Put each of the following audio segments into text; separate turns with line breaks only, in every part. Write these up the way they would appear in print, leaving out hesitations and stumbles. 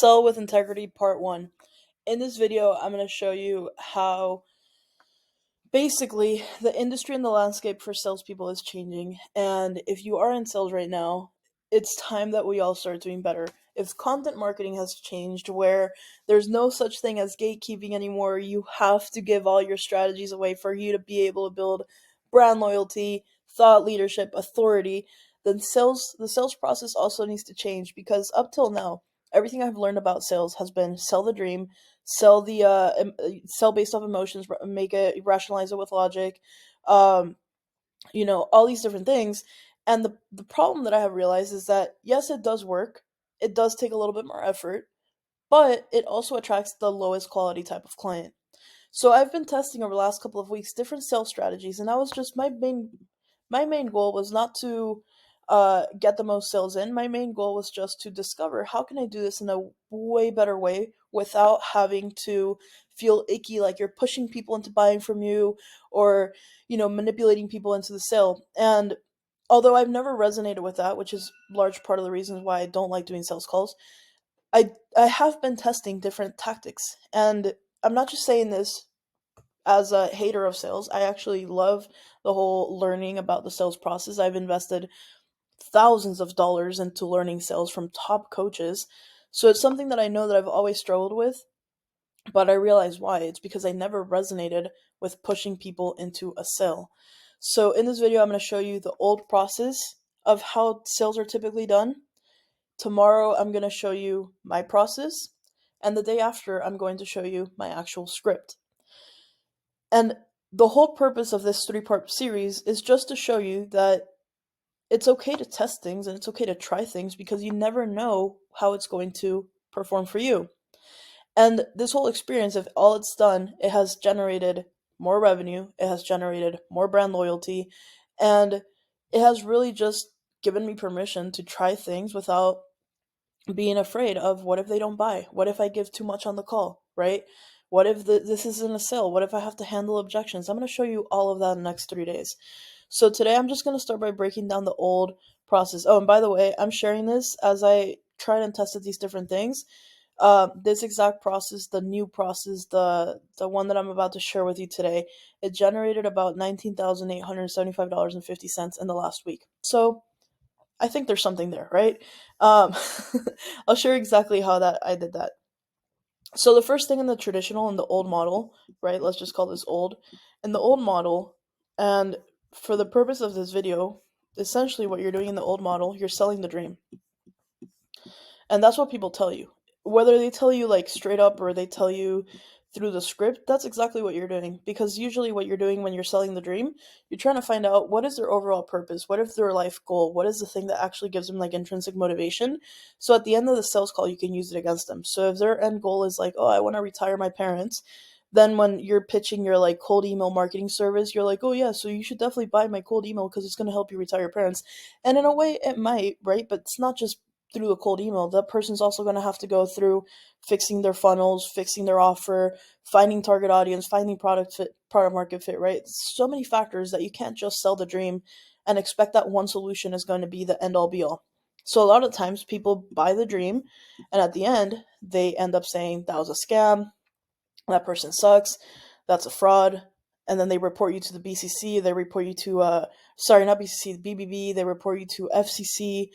Sell with Integrity Part 1. In this video, I'm going to show you how basically the industry and the landscape for salespeople is changing. And if you are in sales right now, it's time that we all start doing better. If content marketing has changed where there's no such thing as gatekeeping anymore, you have to give all your strategies away for you to be able to build brand loyalty, thought leadership, authority, then the sales process also needs to change because up till now, everything I've learned about sales has been sell the dream, sell based off emotions, make it rationalize it with logic, um, all these different things. And the problem that I have realized is that yes, it does work. It does take a little bit more effort, but it also attracts the lowest quality type of client. So I've been testing over the last couple of weeks different sales strategies, and that was just my main goal was not to get the most sales in. My main goal was just to discover how can I do this in a way better way without having to feel icky like you're pushing people into buying from you or manipulating people into the sale. And although I've never resonated with that, which is large part of the reasons why I don't like doing sales calls, I have been testing different tactics, and I'm not just saying this as a hater of sales. I actually love the whole learning about the sales process. I've invested thousands of dollars into learning sales from top coaches. So it's something that I know that I've always struggled with, but I realize why. It's because I never resonated with pushing people into a sale. So in this video, I'm going to show you the old process of how sales are typically done. Tomorrow, I'm going to show you my process. And the day after, I'm going to show you my actual script. And the whole purpose of this three-part series is just to show you that it's okay to test things and it's okay to try things because you never know how it's going to perform for you. And this whole experience, if all it's done, it has generated more revenue, it has generated more brand loyalty, and it has really just given me permission to try things without being afraid of what if they don't buy? What if I give too much on the call, right? What if this isn't a sale? What if I have to handle objections? I'm going to show you all of that in the next 3 days. So today I'm just going to start by breaking down the old process. Oh, and by the way, I'm sharing this as I tried and tested these different things. This exact process, the new process, the one that I'm about to share with you today, it generated about $19,875.50 in the last week. So I think there's something there, right? Um, I'll share exactly how that I did that. So the first thing in the traditional and the old model, right? Let's just call this old. In the old model, and for the purpose of this video, essentially what you're doing in the old model, you're selling the dream. And that's what people tell you. Whether they tell you like straight up or they tell you through the script, that's exactly what you're doing. Because usually what you're doing when you're selling the dream, you're trying to find out what is their overall purpose, what is their life goal, what is the thing that actually gives them like intrinsic motivation. So at the end of the sales call, you can use it against them. So if their end goal is like, oh, I want to retire my parents, then when you're pitching your like cold email marketing service, you're like, oh yeah, so you should definitely buy my cold email because it's going to help you retire your parents. And in a way, it might, right? But it's not just through a cold email. That person's also going to have to go through fixing their funnels, fixing their offer, finding target audience, finding product market fit, right? So many factors that you can't just sell the dream and expect that one solution is going to be the end all be all. So a lot of times people buy the dream and at the end they end up saying that was a scam, that person sucks, that's a fraud, and then they report you to the BCC, they report you to sorry, not BCC, the BBB, they report you to FCC,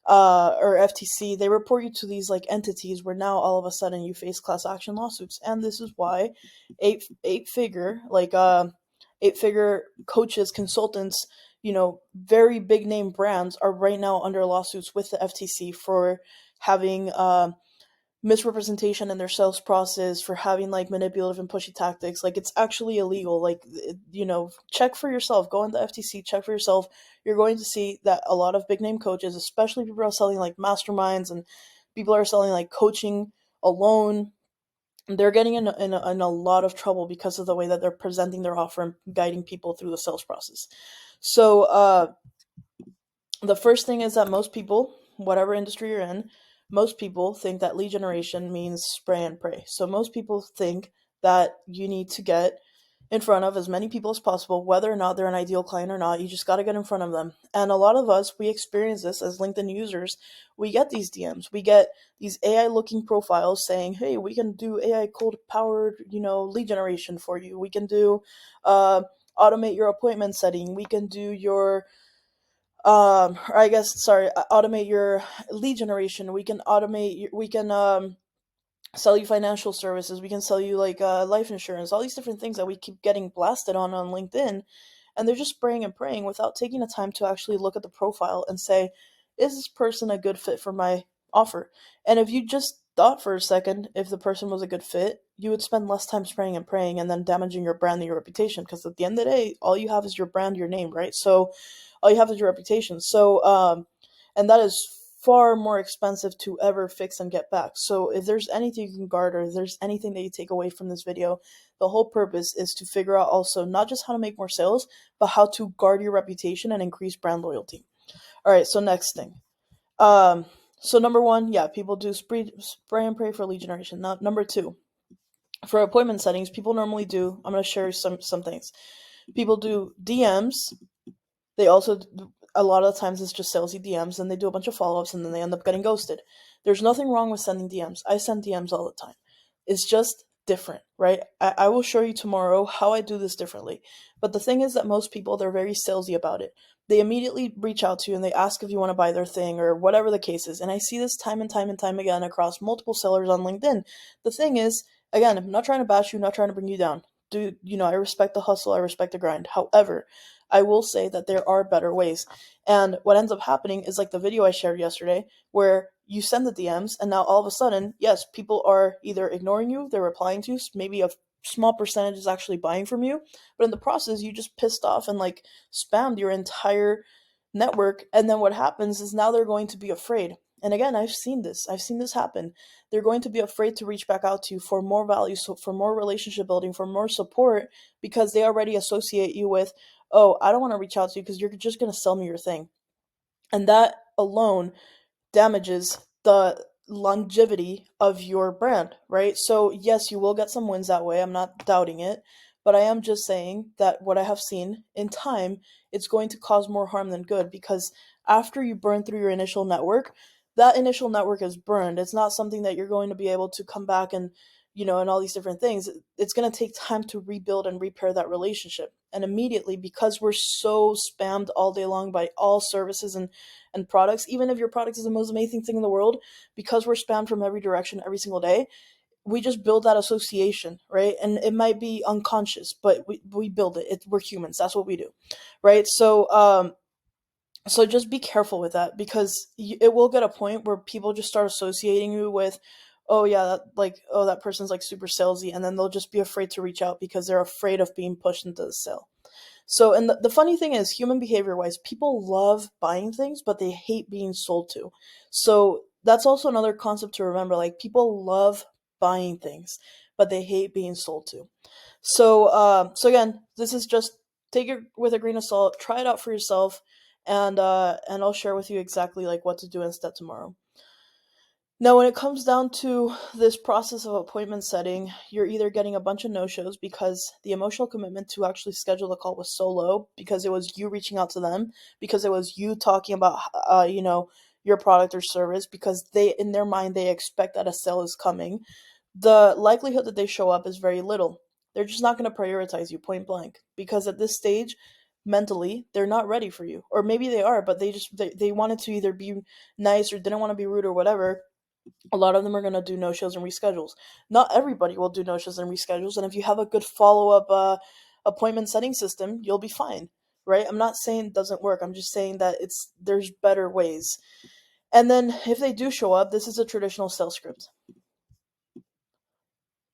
or FTC, they report you to these like entities where now all of a sudden you face class action lawsuits, and this is why eight figure coaches, consultants, very big name brands are right now under lawsuits with the FTC for having misrepresentation in their sales process, for having like manipulative and pushy tactics. Like it's actually illegal. Like check for yourself, go into FTC, check for yourself. You're going to see that a lot of big name coaches, especially people are selling like masterminds and people are selling like coaching alone, they're getting in a lot of trouble because of the way that they're presenting their offer and guiding people through the sales process. So the first thing is that most people, whatever industry you're in, most people think that lead generation means spray and pray. So most people think that you need to get in front of as many people as possible, whether or not they're an ideal client or not. You just got to get in front of them. And a lot of us, we experience this as LinkedIn users. We get these DMs, we get these AI looking profiles saying, hey, we can do AI cold powered, lead generation for you. We can do, automate your appointment setting. We can do your, or I guess, sorry, automate your lead generation. We can we can, sell you financial services. We can sell you like life insurance, all these different things that we keep getting blasted on LinkedIn. And they're just spraying and praying without taking the time to actually look at the profile and say, is this person a good fit for my offer? And if you just thought for a second if the person was a good fit, you would spend less time spraying and praying and then damaging your brand and your reputation. Because at the end of the day, all you have is your brand, your name, right? So all you have is your reputation. So, and that is far more expensive to ever fix and get back. So if there's anything you can guard, or if there's anything that you take away from this video, the whole purpose is to figure out also not just how to make more sales, but how to guard your reputation and increase brand loyalty. All right, so next thing. Um, so number one, yeah, people do spray and pray for lead generation. Now, number two, for appointment settings, people normally do. I'm gonna share some things. People do DMs. They also, a lot of the times it's just salesy DMs, and they do a bunch of follow ups, and then they end up getting ghosted. There's nothing wrong with sending DMs. I send DMs all the time. It's just different, right? I will show you tomorrow how I do this differently. But the thing is that most people, they're very salesy about it. They immediately reach out to you and they ask if you want to buy their thing or whatever the case is. And I see this time and time and time again across multiple sellers on LinkedIn. The thing is, again, I'm not trying to bash you, not trying to bring you down. I respect the hustle, I respect the grind. However, I will say that there are better ways. And what ends up happening is like the video I shared yesterday, where you send the DMs, and now all of a sudden, yes, people are either ignoring you, they're replying to you, maybe a small percentage is actually buying from you, but in the process, you just pissed off and like spammed your entire network. And then what happens is now they're going to be afraid. And again, I've seen this happen. They're going to be afraid to reach back out to you for more value, so for more relationship building, for more support, because they already associate you with, oh, I don't want to reach out to you because you're just going to sell me your thing. And that alone damages the longevity of your brand, right? So, yes, you will get some wins that way. I'm not doubting it. But I am just saying that what I have seen in time, it's going to cause more harm than good, because after you burn through your initial network, that initial network is burned. It's not something that you're going to be able to come back and, and all these different things. It's going to take time to rebuild and repair that relationship. And immediately, because we're so spammed all day long by all services and products, even if your product is the most amazing thing in the world, because we're spammed from every direction every single day, we just build that association, right? And it might be unconscious, but we build it. We're humans. That's what we do, right? So just be careful with that, because it will get a point where people just start associating you with, oh yeah, oh, that person's like super salesy, and then they'll just be afraid to reach out because they're afraid of being pushed into the sale. So, and the funny thing is, human behavior wise, people love buying things, but they hate being sold to. So, that's also another concept to remember. Like, people love buying things, but they hate being sold to. So again, this is just, take it with a grain of salt, try it out for yourself, and I'll share with you exactly like what to do instead tomorrow. Now, when it comes down to this process of appointment setting, you're either getting a bunch of no shows because the emotional commitment to actually schedule the call was so low, because it was you reaching out to them, because it was you talking about, your product or service, because in their mind, they expect that a sale is coming. The likelihood that they show up is very little. They're just not going to prioritize you, point blank, because at this stage, mentally, they're not ready for you. Or maybe they are, but they wanted to either be nice or didn't want to be rude or whatever. A lot of them are going to do no shows and reschedules. Not everybody will do no shows and reschedules, and if you have a good follow up appointment setting system, you'll be fine, right? I'm not saying it doesn't work. I'm just saying that there's better ways. And then if they do show up, this is a traditional sales script.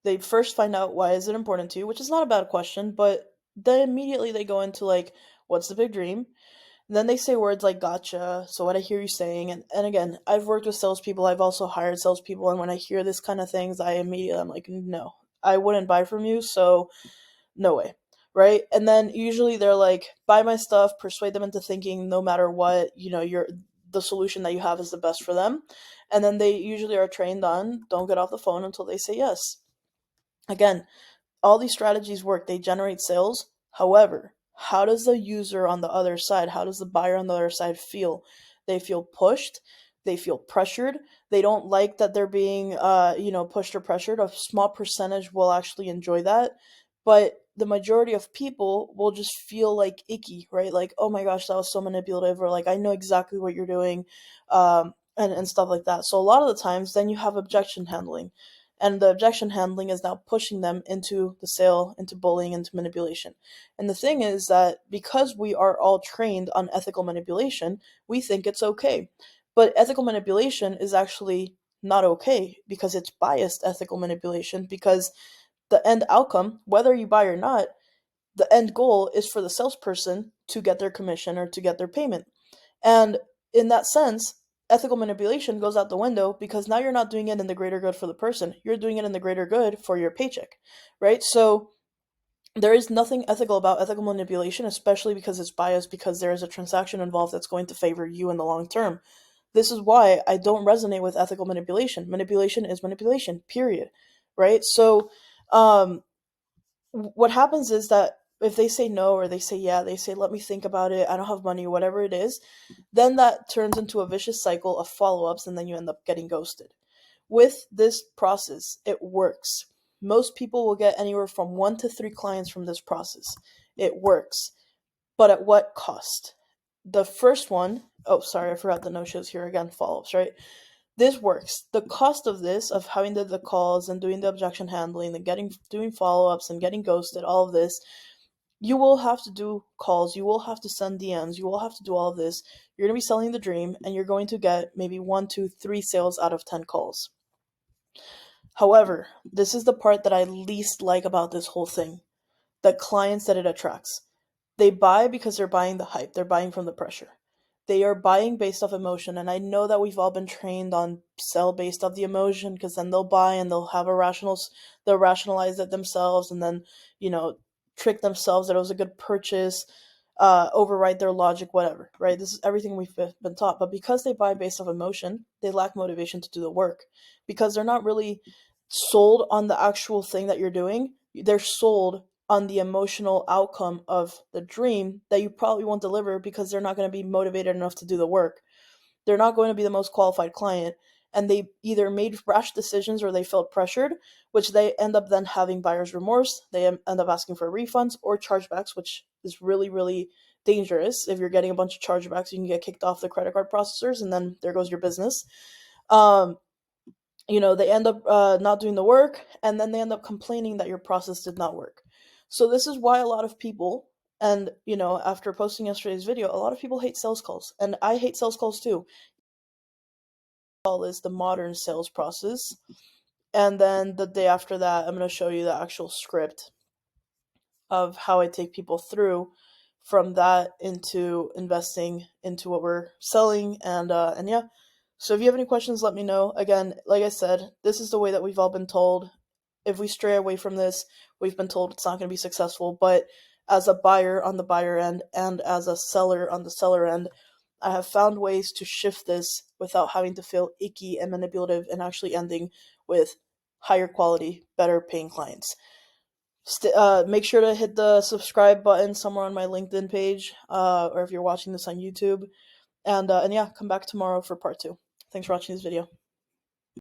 They first find out why is it important to you, which is not a bad question, but then immediately they go into like, what's the big dream? Then they say words like gotcha, so what I hear you saying, and again, I've worked with salespeople, I've also hired salespeople, and when I hear this kind of things, I'm like, no, I wouldn't buy from you, so no way, right? And then usually they're like, buy my stuff, persuade them into thinking no matter what, the solution that you have is the best for them. And then they usually are trained on, don't get off the phone until they say yes. Again, all these strategies work, they generate sales. However, how does the user on the other side, how does the buyer on the other side feel? They feel pushed, they feel pressured, they don't like that they're being pushed or pressured. A small percentage will actually enjoy that, but the majority of people will just feel like icky, right? Like, oh my gosh, that was so manipulative, or like, I know exactly what you're doing, and stuff like that. So a lot of the times, then you have objection handling. And the objection handling is now pushing them into the sale, into bullying, into manipulation. And the thing is that because we are all trained on ethical manipulation, we think it's okay. But ethical manipulation is actually not okay because it's biased ethical manipulation, because the end outcome, whether you buy or not, the end goal is for the salesperson to get their commission or to get their payment. And in that sense, ethical manipulation goes out the window because now you're not doing it in the greater good for the person. You're doing it in the greater good for your paycheck, right? So there is nothing ethical about ethical manipulation, especially because it's biased, because there is a transaction involved that's going to favor you in the long term. This is why I don't resonate with ethical manipulation. Manipulation is manipulation, period. Right? So, um, what happens is that if they say no or they say yeah, they say, let me think about it, I don't have money, whatever it is, then that turns into a vicious cycle of follow ups, and then you end up getting ghosted. With this process, it works. Most people will get anywhere from 1 to 3 clients from this process. It works. But at what cost? The first one, oh, sorry, I forgot the no shows here again, follow ups, right? This works. The cost of this, of having the calls and doing the objection handling and doing follow ups and getting ghosted, all of this, you will have to do calls, you will have to send DMs, you will have to do all of this. You're going to be selling the dream, and you're going to get maybe 1, 2, 3 sales out of 10 calls. However, this is the part that I least like about this whole thing: the clients that it attracts. They buy because they're buying the hype, they're buying from the pressure. They are buying based off emotion, and I know that we've all been trained on sell based off the emotion, because then they'll buy and they'll have they'll rationalize it themselves, and then, you know, trick themselves that it was a good purchase, override their logic, whatever, right? This is everything we've been taught. But because they buy based off emotion, they lack motivation to do the work, because they're not really sold on the actual thing that you're doing. They're sold on the emotional outcome of the dream that you probably won't deliver, because they're not going to be motivated enough to do the work. They're not going to be the most qualified client, and they either made rash decisions or they felt pressured, which they end up then having buyer's remorse. They end up asking for refunds or chargebacks, which is really, really dangerous. If you're getting a bunch of chargebacks, you can get kicked off the credit card processors, and then there goes your business. Um, they end up not doing the work, and then they end up complaining that your process did not work. So this is why a lot of people, and after posting yesterday's video, a lot of people hate sales calls, and I hate sales calls too. Call is the modern sales process, and then the day after that, I'm going to show you the actual script of how I take people through from that into investing into what we're selling. And yeah. So if you have any questions, let me know. Again, like I said, this is the way that we've all been told. If we stray away from this, we've been told it's not going to be successful. But as a buyer on the buyer end and as a seller on the seller end, I have found ways to shift this without having to feel icky and manipulative, and actually ending with higher quality, better paying clients. Make sure to hit the subscribe button somewhere on my LinkedIn page, or if you're watching this on YouTube. And yeah, come back tomorrow for part 2. Thanks for watching this video.